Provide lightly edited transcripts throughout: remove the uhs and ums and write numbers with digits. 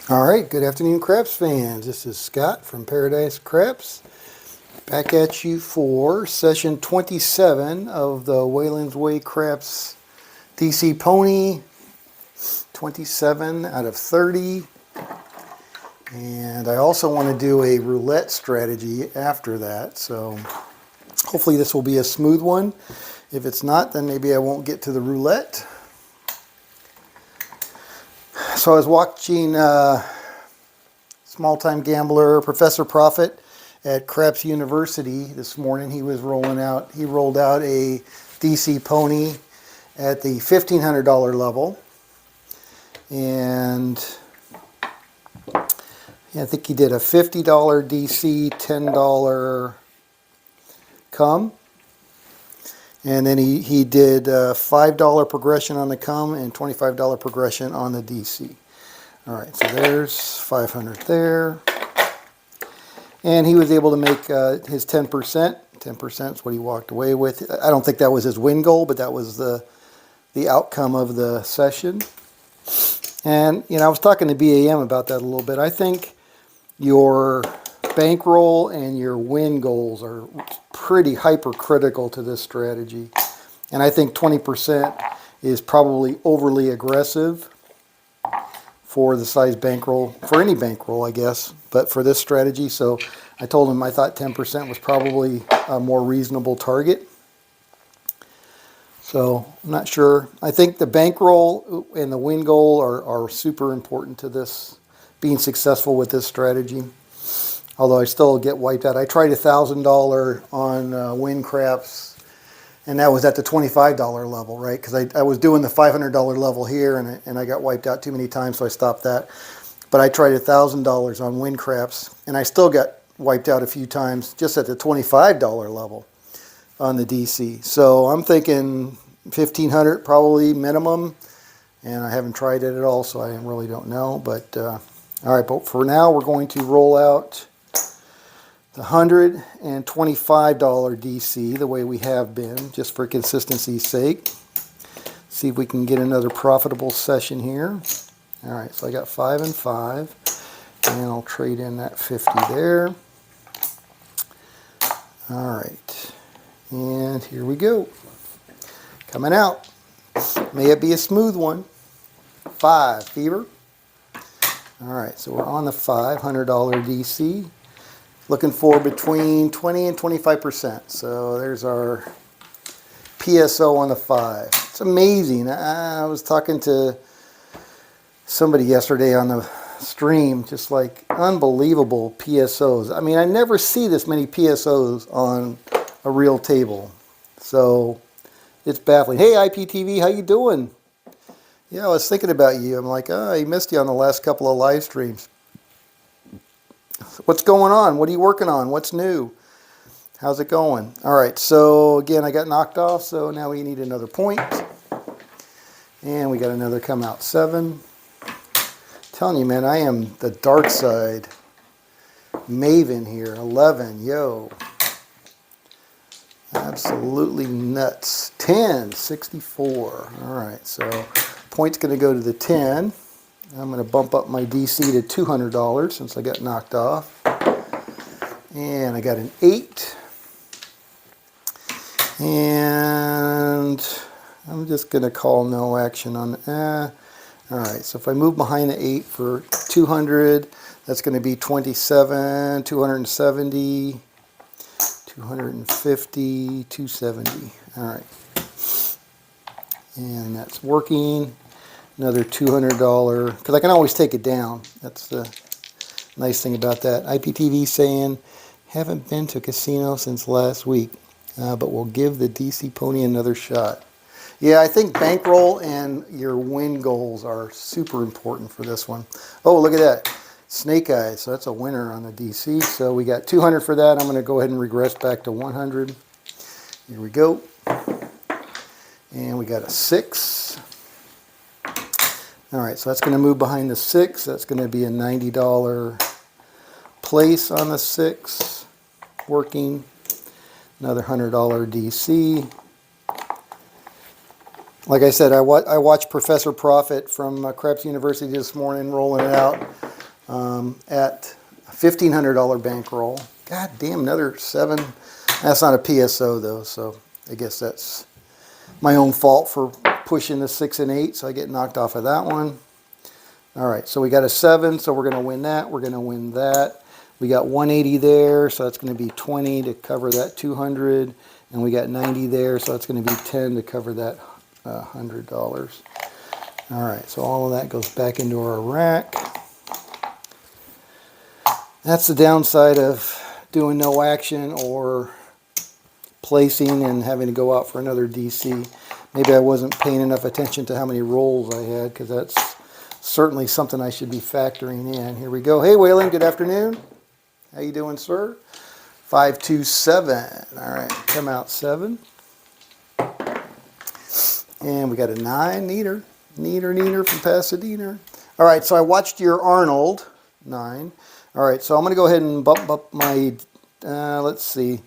All right, good afternoon, Craps fans. This is Scott from Paradise Craps, back at you for session 27 of the Wayland's Way Craps DC Pony, 27 out of 30. And I also want to do a roulette strategy after that, so hopefully this will be a smooth one. If it's not, then maybe I won't get to the roulette. So I was watching small-time gambler Professor Profit at Craps University this morning. He rolled out a DC Pony at the $1,500 level, and I think he did a $50 DC, $10 come, and then he did $5 progression on the come and $25 progression on the DC. All right, so there's 500 there. And he was able to make his 10%. 10% is what he walked away with. I don't think that was his win goal, but that was the outcome of the session. And, I was talking to BAM about that a little bit. I think your bankroll and your win goals are pretty hypercritical to this strategy. And I think 20% is probably overly aggressive for the size bankroll, for any bankroll, I guess, but for this strategy. So I told him I thought 10% was probably a more reasonable target. So I'm not sure. I think the bankroll and the win goal are super important to this, being successful with this strategy. Although I still get wiped out. I tried $1,000 on win craps, and that was at the $25 level, right? Because I was doing the $500 level here, and I got wiped out too many times, so I stopped that. But I tried $1,000 on win craps, and I still got wiped out a few times just at the $25 level on the DC. So I'm thinking $1,500 probably minimum, and I haven't tried it at all, so I really don't know. But all right, but for now we're going to roll out the $125 DC the way we have been, just for consistency's sake. See if we can get another profitable session here. All right, so I got 5 and 5, and I'll trade in that 50 there. All right, and here we go. Coming out. May it be a smooth one. 5, Fever. All right, so we're on the $500 DC. Looking for between 20 and 25%. So there's our PSO on the 5. It's amazing. I was talking to somebody yesterday on the stream, just like unbelievable PSOs. I mean, I never see this many PSOs on a real table. So it's baffling. Hey, IPTV, how you doing? Yeah, I was thinking about you. I'm like, I missed you on the last couple of live streams. What's going on? What are you working on? What's new? How's it going? All right, so again, I got knocked off, so now we need another point. And we got another come out 7. Telling you, man, I am the dark side maven here. 11, yo. Absolutely nuts. 10, 64. All right, so point's going to go to the 10. I'm going to bump up my DC to $200 since I got knocked off. And I got an 8. And I'm just going to call no action on that. All right, so if I move behind the 8 for 200, that's going to be 27, 270, 250, 270. All right. And that's working. Another $200, because I can always take it down. That's the nice thing about that. IPTV saying, haven't been to a casino since last week, but we'll give the DC Pony another shot. Yeah, I think bankroll and your win goals are super important for this one. Oh, look at that. Snake Eyes, so that's a winner on the DC. So we got 200 for that. I'm going to go ahead and regress back to 100. Here we go. And we got a 6. All right, so that's going to move behind the 6. That's going to be a $90 place on the 6. Working. Another $100 DC. Like I said, I watched Professor Profit from Craps University this morning rolling it out. at a $1,500 bankroll. God damn, another 7. That's not a PSO though, so I guess that's my own fault for pushing the 6 and 8, so I get knocked off of that one. All right, so we got a 7, so we're going to win that. We're going to win that. We got 180 there, so that's going to be 20 to cover that 200. And we got 90 there, so that's going to be 10 to cover that $100. All right, so all of that goes back into our rack. That's the downside of doing no action or placing and having to go out for another DC. Maybe I wasn't paying enough attention to how many rolls I had, because that's certainly something I should be factoring in. Here we go. Hey, Waylon, good afternoon. How you doing, sir? 527. All right, come out 7. And we got a 9. Neater from Pasadena. All right, so I watched your Arnold. 9. All right, so I'm going to go ahead and bump up my, let's see.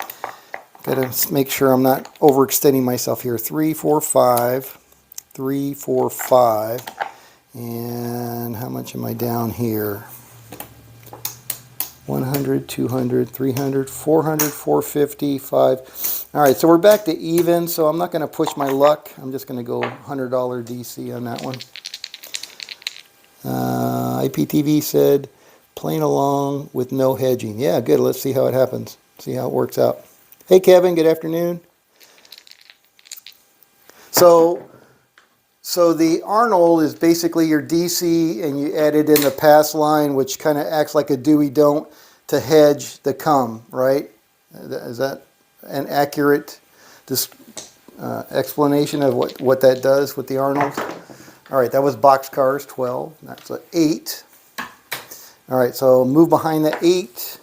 Got to make sure I'm not overextending myself here. 3, 4, 5. 3, 4, 5. And how much am I down here? 100, 200, 300, 400, 450, 5. All right, so we're back to even, so I'm not going to push my luck. I'm just going to go $100 DC on that one. IPTV said, playing along with no hedging. Yeah, good. Let's see how it happens. See how it works out. Hey, Kevin, good afternoon. So the Arnold is basically your DC, and you added in the pass line, which kind of acts like a do-we-don't to hedge the come, right? Is that an accurate explanation of what that does with the Arnold? All right, that was boxcars, 12. That's an 8. All right, so move behind the 8,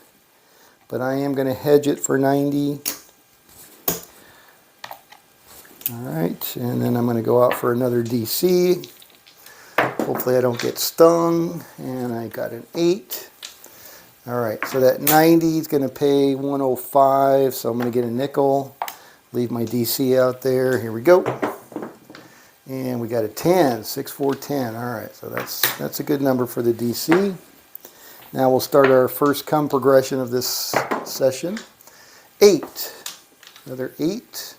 but I am going to hedge it for 90. All right, and then I'm going to go out for another DC. Hopefully I don't get stung. And I got an 8. All right, so that 90 is going to pay 105, so I'm going to get a nickel. Leave my DC out there. Here we go. And we got a 10, 6, 4, 10. All right, so that's a good number for the DC. Now we'll start our first come progression of this session. 8. Another 8.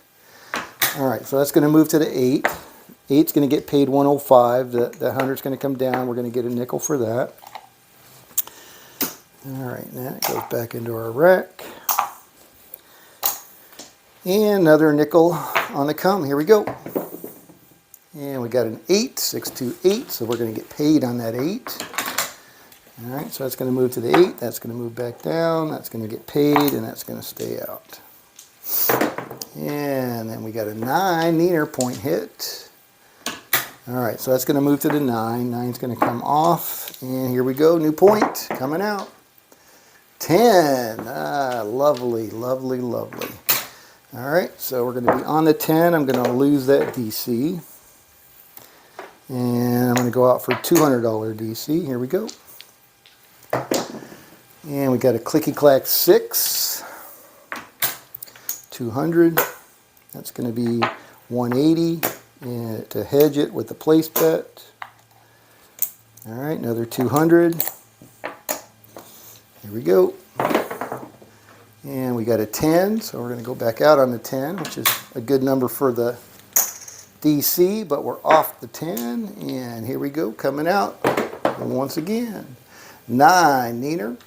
All right, so that's going to move to the 8. 8's going to get paid 105. The 100's going to come down. We're going to get a nickel for that. All right, now it goes back into our rack. And another nickel on the come. Here we go. And we got an 8, 628, so we're going to get paid on that 8. All right, so that's going to move to the 8. That's going to move back down. That's going to get paid, and that's going to stay out. And then we got a 9, neater, point hit. All right, so that's going to move to the 9. 9's going to come off. And here we go, new point coming out. 10. Ah, lovely, lovely, lovely. All right, so we're going to be on the 10. I'm going to lose that DC. And I'm going to go out for $200 DC. Here we go. And we got a clicky-clack 6. 200. That's going to be 180 and to hedge it with the place bet. All right, another 200. Here we go. And we got a 10, so we're going to go back out on the 10, which is a good number for the DC, but we're off the 10, and here we go, coming out. And once again, 9, neater.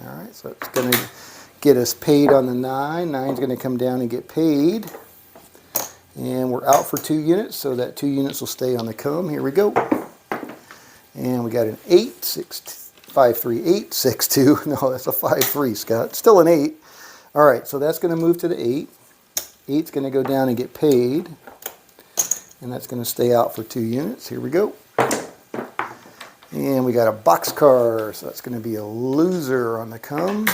All right, so it's going to get us paid on the 9. 9's going to come down and get paid. And we're out for 2 units, so that 2 units will stay on the come. Here we go. And we got an 8, 6, 5, 3, 8, 6, 2. No, that's a 5, 3, Scott. Still an 8. All right, so that's going to move to the 8. 8's going to go down and get paid. And that's going to stay out for 2 units. Here we go. And we got a boxcar, so that's going to be a loser on the come.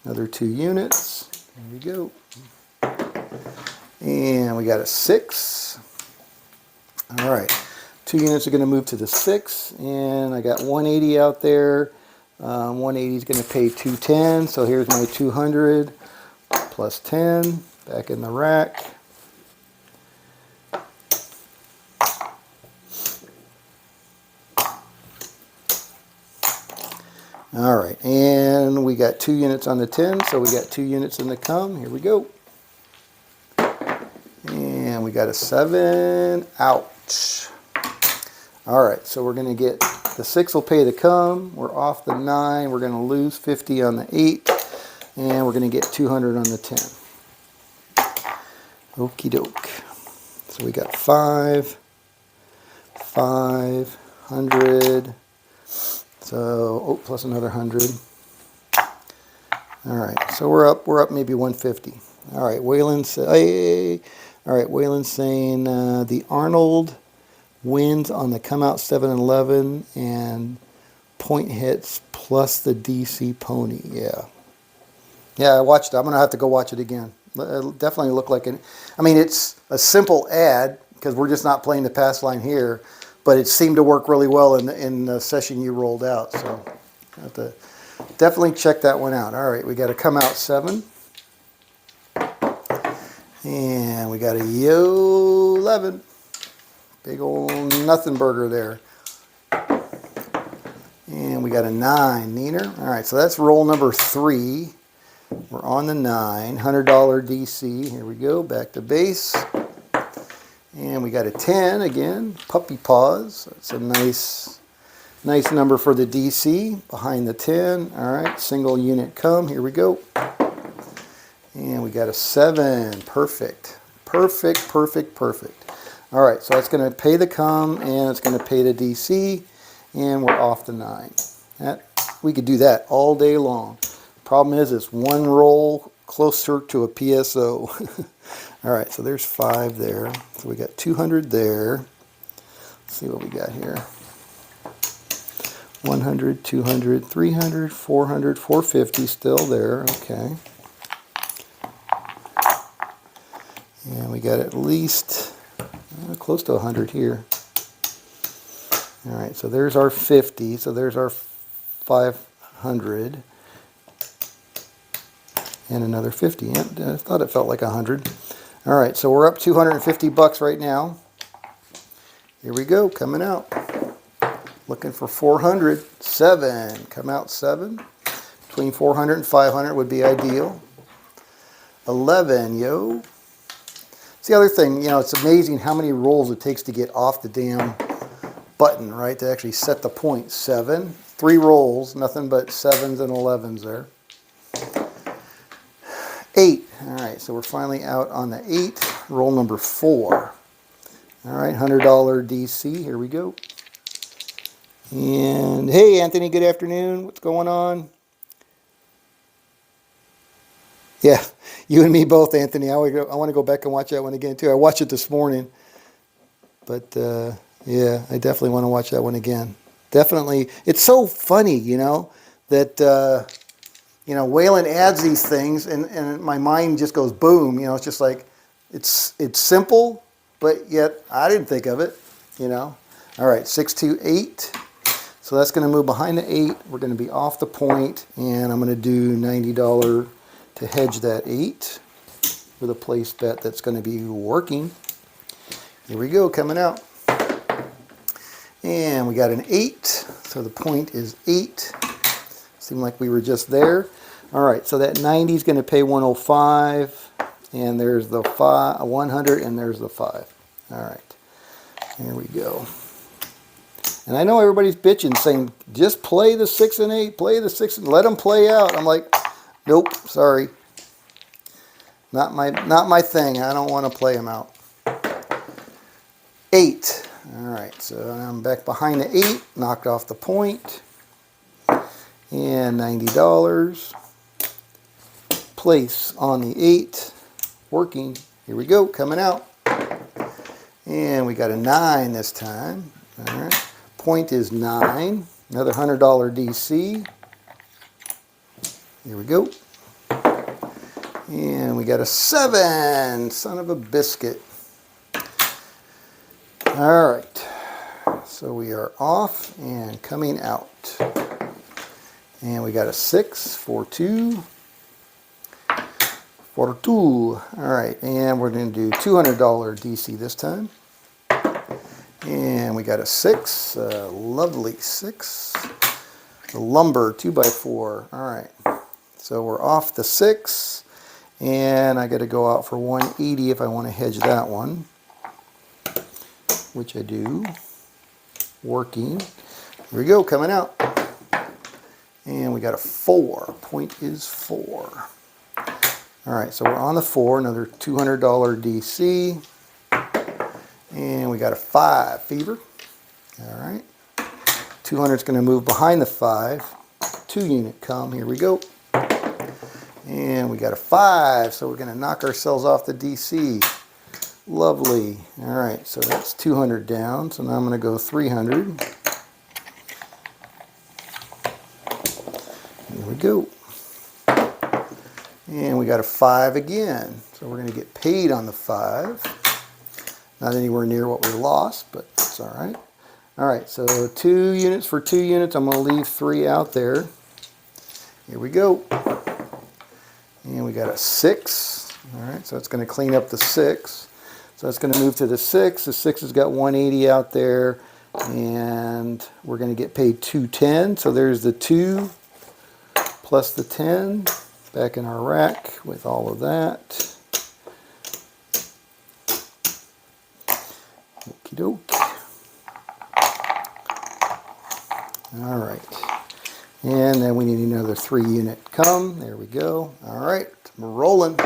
Another 2 units. Here we go. And we got a 6. All right. 2 units are going to move to the 6. And I got 180 out there. 180 is going to pay 210. So here's my 200 plus 10 back in the rack. All right, and we got 2 units on the 10, so we got 2 units in the come. Here we go. And we got a 7. Ouch. All right, so we're going to get the 6 will pay the come. We're off the 9. We're going to lose 50 on the 8, and we're going to get 200 on the 10. Okie doke. So we got 5, 500. So, oh, plus another 100. All right, so we're up maybe 150. All right, Waylon's, hey, all right, Waylon's saying the Arnold wins on the come out 7-11 and point hits plus the DC Pony. Yeah. Yeah, I watched it. I'm going to have to go watch it again. It definitely looked like I mean, it's a simple ad because we're just not playing the pass line here, but it seemed to work really well in the session you rolled out. So I have to definitely check that one out. All right, we got a come out 7. And we got a yo 11. Big old nothing burger there. And we got a 9, Neener. All right, so that's roll number 3. We're on the 9, $100 DC. Here we go, back to base. And we got a 10 again, puppy paws. That's a nice number for the DC, behind the 10. All right, single unit come, here we go. And we got a 7, perfect. Perfect, perfect, perfect. All right, so it's going to pay the come, and it's going to pay the DC, and we're off the 9. We could do that all day long. Problem is, it's one roll closer to a PSO. All right, so there's 5 there. So we got 200 there. Let's see what we got here. 100, 200, 300, 400, 450 still there. Okay. And we got at least close to 100 here. All right, so there's our 50. So there's our 500. And another 50. Yeah, I thought it felt like 100. All right, so we're up $250 right now. Here we go, coming out. Looking for 400. 7, come out 7. Between 400 and 500 would be ideal. 11, yo. It's the other thing, you know, it's amazing how many rolls it takes to get off the damn button, right, to actually set the point. 7, 3 rolls, nothing but 7s and 11s there. 8. All right, so we're finally out on the 8. Roll number 4. All right, $100 DC. Here we go. And hey, Anthony, good afternoon. What's going on? Yeah, you and me both, Anthony. I want to go back and watch that one again, too. I watched it this morning. But, yeah, I definitely want to watch that one again. Definitely. It's so funny, you know, that... you know, Waylon adds these things, and my mind just goes boom. You know, it's just like, it's simple, but yet I didn't think of it, you know. All right, 6, 2, 8. So that's going to move behind the 8. We're going to be off the point, and I'm going to do $90 to hedge that 8 with a place bet that's going to be working. Here we go, coming out. And we got an 8, so the point is 8. Seemed like we were just there. All right, so that 90 is going to pay 105, and there's the 100, and there's the 5. All right, here we go. And I know everybody's bitching, saying just play the 6 and 8, play the 6 and let them play out. I'm like, nope, sorry, not my thing. I don't want to play them out. 8. All right, so I'm back behind the 8, knocked off the point. And $90. Place on the 8. Working. Here we go. Coming out. And we got a 9 this time. All right. Point is 9. Another $100 DC. Here we go. And we got a 7. Son of a biscuit. All right. So we are off and coming out. And we got a 6, 4, 2, 4, 2. All right, and we're going to do $200 DC this time. And we got a 6, lovely 6. The lumber 2x4. All right. So we're off the 6, and I got to go out for 180 if I want to hedge that one, which I do. Working. Here we go, coming out. And we got a 4. Point is 4. All right, so we're on the 4, another $200 DC. And we got a 5 fever. All right. 200 is going to move behind the 5. 2 unit come. Here we go. And we got a 5, so we're going to knock ourselves off the DC. Lovely. All right, so that's 200 down. So now I'm going to go 300. Here we go. And we got a 5 again. So we're going to get paid on the 5. Not anywhere near what we lost, but it's all right. All right, so 2 units for 2 units. I'm going to leave 3 out there. Here we go. And we got a 6. All right, so it's going to clean up the 6. So it's going to move to the 6. The 6 has got 180 out there, and we're going to get paid 210. So there's the 2 plus the 10 back in our rack with all of that. Okie doke. All right. And then we need another 3 unit come. There we go. All right. We're rolling.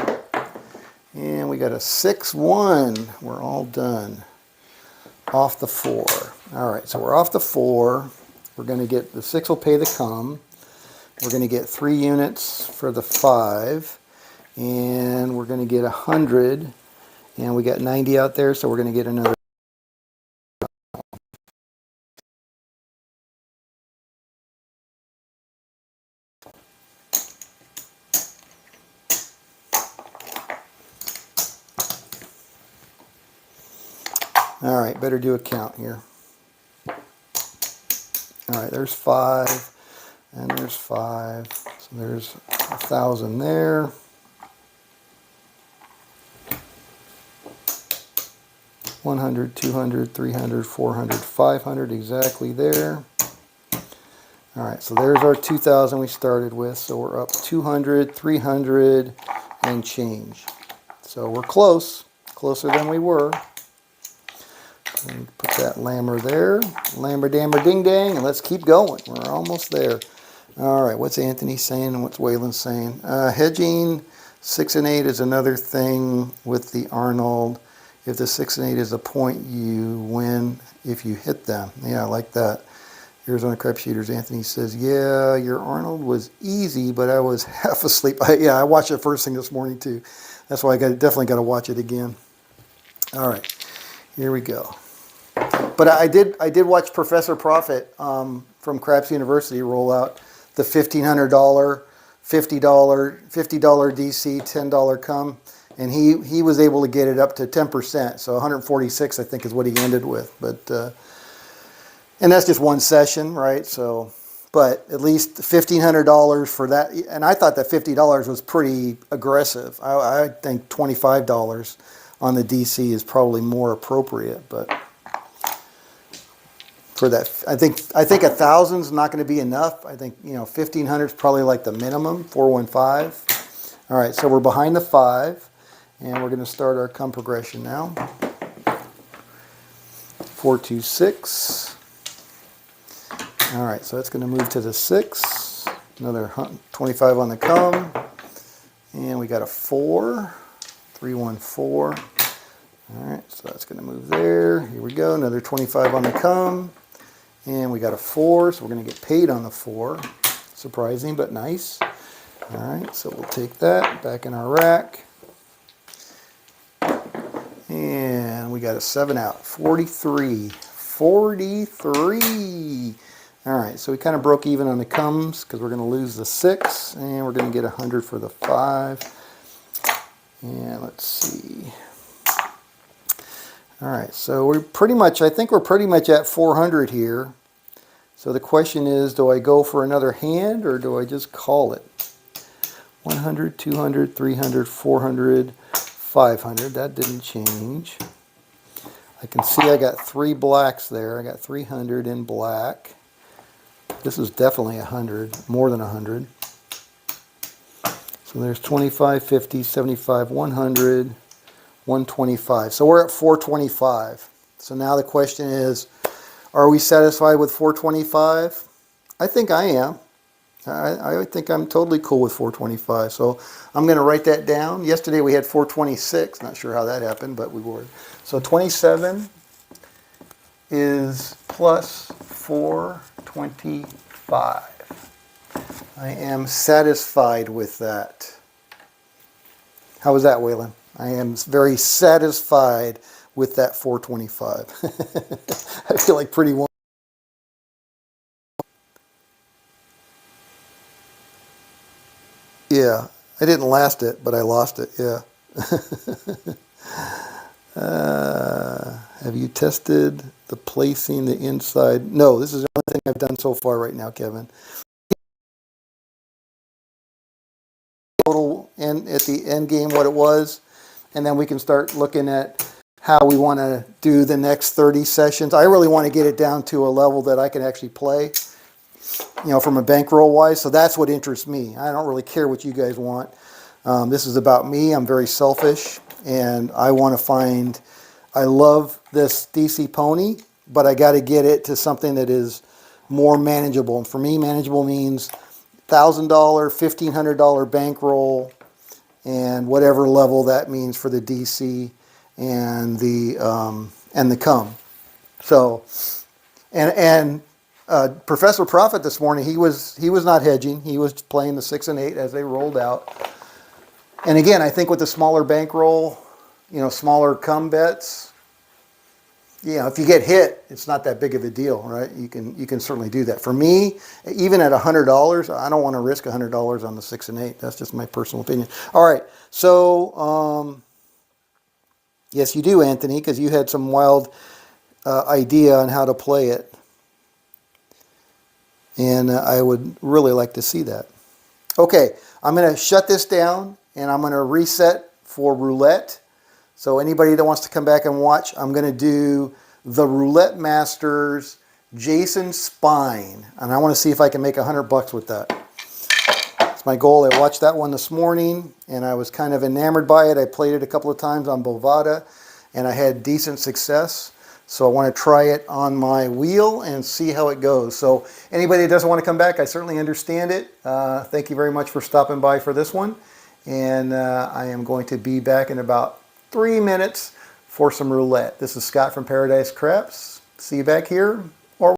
And we got a 6-1. We're all done. Off the 4. All right. So we're off the 4. We're going to get the 6 will pay the come. We're going to get 3 units for the 5. And we're going to get 100. And we got 90 out there, so we're going to get another. All right, better do a count here. All right, there's 5, and there's 5. So there's 1,000 there. 100, 200, 300, 400, 500, exactly there. All right, so there's our 2,000 we started with. So we're up 200, 300, and change. So we're close, closer than we were. Put that lammer there. Lammer, dammer, ding, dang, and let's keep going. We're almost there. All right, what's Anthony saying and what's Waylon saying? Hedging 6 and 8 is another thing with the Arnold. If the 6 and 8 is a point, you win if you hit them. Yeah, I like that. Arizona Crap Shooters. Anthony says, yeah, your Arnold was easy, but I was half asleep. I watched it first thing this morning too. That's why I definitely got to watch it again. All right, here we go. But I did watch Professor Profit from Craps University roll out the $1,500, $50 DC, $10 come, and he was able to get it up to 10%. So 146, I think, is what he ended with. But and that's just one session, right? So, but at least $1,500 for that. And I thought that $50 was pretty aggressive. I think $25 on the DC is probably more appropriate, but. For that, I think 1,000 is not going to be enough. I think 1,500 is probably like the minimum. 415. All right, so we're behind the 5, and we're going to start our come progression now. 426. All right, so that's going to move to the 6. Another 25 on the come, and we got a 4. 314. All right, so that's going to move there. Here we go. Another 25 on the come. And we got a 4, so we're going to get paid on the 4. Surprising, but nice. All right, so we'll take that back in our rack. And we got a 7 out. 43. 43. All right, so we kind of broke even on the comes because we're going to lose the 6. And we're going to get 100 for the 5. And let's see. All right, so we're pretty much, I think we're pretty much at 400 here. So the question is, do I go for another hand or do I just call it? 100, 200, 300, 400, 500. That didn't change. I can see I got 3 blacks there. I got 300 in black. This is definitely 100, more than 100. So there's 25, 50, 75, 100, 125. So we're at 425. So now the question is, are we satisfied with 425? I think I am. I think I'm totally cool with 425. So I'm going to write that down. Yesterday we had 426. Not sure how that happened, but we were. So 27 is plus 425. I am satisfied with that. How was that, Waylon? I am very satisfied with that 425. I feel like pretty one. Yeah, I didn't last it, but I lost it, yeah. Have you tested the placing the inside? No, this is the only thing I've done so far right now, Kevin. Total and at the end game what it was, and then we can start looking at how we want to do the next 30 sessions. I really want to get it down to a level that I can actually play, you know, from a bankroll wise. So that's what interests me. I don't really care what you guys want. This is about me. I'm very selfish, and I want to find, I love this DC Pony, but I got to get it to something that is more manageable. And for me, manageable means $1,000, $1,500 bankroll, and whatever level that means for the DC and the cum. So, and Professor Prophet this morning, he was not hedging. He was playing the 6 and 8 as they rolled out. And again, I think with the smaller bankroll, you know, smaller cum bets, you know, if you get hit, it's not that big of a deal, right? You can certainly do that. For me, even at $100, I don't want to risk $100 on the 6 and 8. That's just my personal opinion. All right, so yes, you do, Anthony, because you had some wild idea on how to play it, and I would really like to see that. Okay, I'm going to shut this down, and I'm going to reset for roulette. So anybody that wants to come back and watch, I'm going to do the Roulette Masters Jason Spine, and I want to see if I can make $100 with that. It's my goal. I watched that one this morning, and I was kind of enamored by it. I played it a couple of times on Bovada, and I had decent success. So I want to try it on my wheel and see how it goes. So anybody that doesn't want to come back, I certainly understand it. Thank you very much for stopping by for this one. And I am going to be back in about 3 minutes for some roulette. This is Scott from Paradise Craps. See you back here